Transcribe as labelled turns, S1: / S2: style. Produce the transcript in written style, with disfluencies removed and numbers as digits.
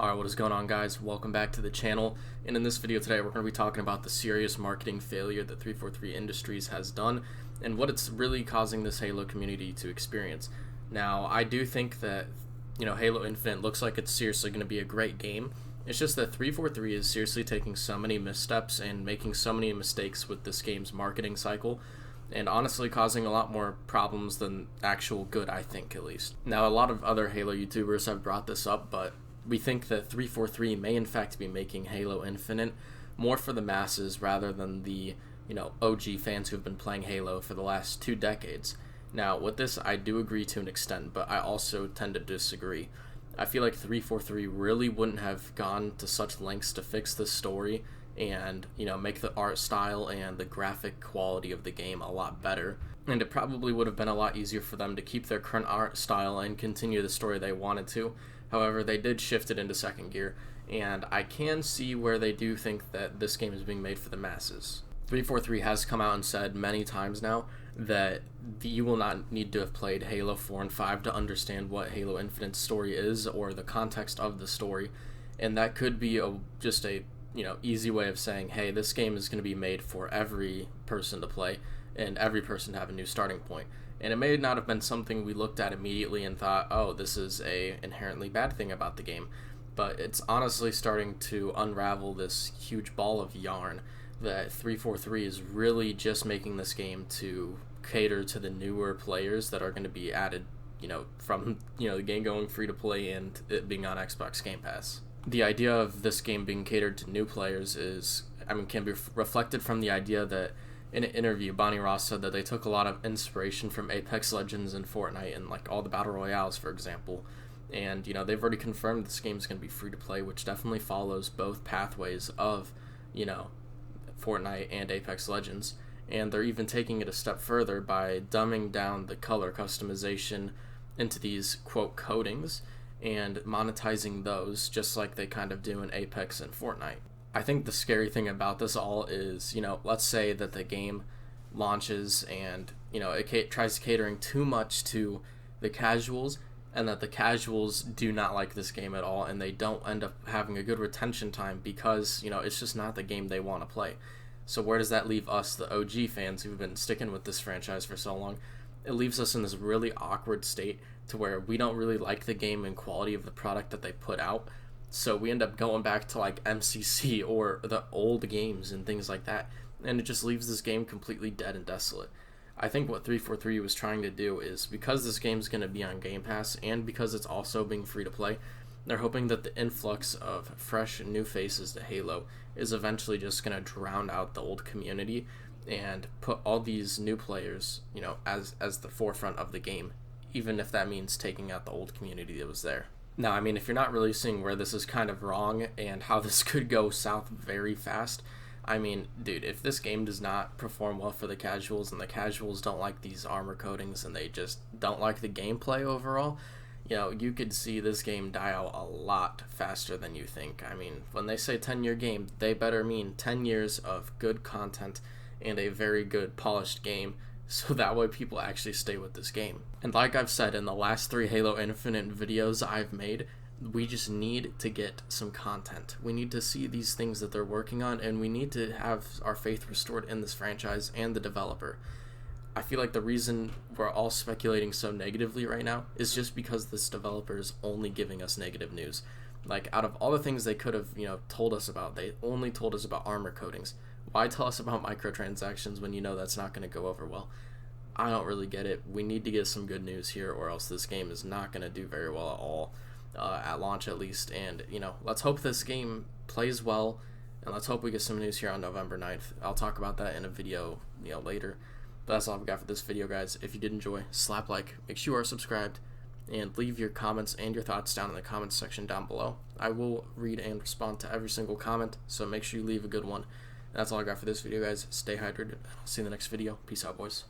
S1: Alright, what is going on, guys? Welcome back to the channel, and in this video today we're going to be talking about the serious marketing failure that 343 Industries has done and what it's really causing this Halo community to experience. Now, I do think that, Halo Infinite looks like it's seriously going to be a great game. It's just that 343 is seriously taking so many missteps and making so many mistakes with this game's marketing cycle, and honestly causing a lot more problems than actual good, I think, at least. Now, a lot of other Halo YouTubers have brought this up, but we think that 343 may in fact be making Halo Infinite more for the masses rather than the, OG fans who have been playing Halo for the last 2 decades. Now, with this, I do agree to an extent, but I also tend to disagree. I feel like 343 really wouldn't have gone to such lengths to fix the story and, make the art style and the graphic quality of the game a lot better. And it probably would have been a lot easier for them to keep their current art style and continue the story they wanted to. However, they did shift it into second gear, and I can see where they do think that this game is being made for the masses. 343 has come out and said many times now that you will not need to have played Halo 4 and 5 to understand what Halo Infinite's story is or the context of the story, and that could be just a easy way of saying, hey, this game is going to be made for every person to play and every person to have a new starting point. And it may not have been something we looked at immediately and thought, oh, this is a inherently bad thing about the game. But it's honestly starting to unravel this huge ball of yarn that 343 is really just making this game to cater to the newer players that are going to be added, from, the game going free to play and it being on Xbox Game Pass. The idea of this game being catered to new players can be reflected from the idea that in an interview, Bonnie Ross said that they took a lot of inspiration from Apex Legends and Fortnite and all the Battle Royales, for example. And, they've already confirmed this game is going to be free to play, which definitely follows both pathways of, Fortnite and Apex Legends. And they're even taking it a step further by dumbing down the color customization into these, quote, codings and monetizing those just like they kind of do in Apex and Fortnite. I think the scary thing about this all is, let's say that the game launches and, it tries catering too much to the casuals and that the casuals do not like this game at all and they don't end up having a good retention time because, it's just not the game they want to play. So where does that leave us, the OG fans who've been sticking with this franchise for so long? It leaves us in this really awkward state to where we don't really like the game and quality of the product that they put out. So we end up going back to MCC or the old games and things like that, and it just leaves this game completely dead and desolate. I think what 343 was trying to do is, because this game's going to be on Game Pass and because it's also being free to play, they're hoping that the influx of fresh new faces to Halo is eventually just going to drown out the old community and put all these new players, as the forefront of the game, even if that means taking out the old community that was there. Now, if you're not really seeing where this is kind of wrong and how this could go south very fast, dude, if this game does not perform well for the casuals and the casuals don't like these armor coatings and they just don't like the gameplay overall, you could see this game die out a lot faster than you think. When they say 10-year game, they better mean 10 years of good content and a very good polished game, so that way people actually stay with this game. And like I've said in the last 3 Halo Infinite videos I've made, we just need to get some content. We need to see these things that they're working on, and we need to have our faith restored in this franchise and the developer. I feel like the reason we're all speculating so negatively right now is just because this developer is only giving us negative news. Out of all the things they could have, told us about, they only told us about armor coatings. Why tell us about microtransactions when that's not going to go over well? I don't really get it. We need to get some good news here, or else this game is not going to do very well at all, at launch at least. And, let's hope this game plays well, and let's hope we get some news here on November 9th. I'll talk about that in a video, later. But that's all I've got for this video, guys. If you did enjoy, slap like, make sure you are subscribed, and leave your comments and your thoughts down in the comments section down below. I will read and respond to every single comment, so make sure you leave a good one. That's all I got for this video, guys. Stay hydrated. I'll see you in the next video. Peace out, boys.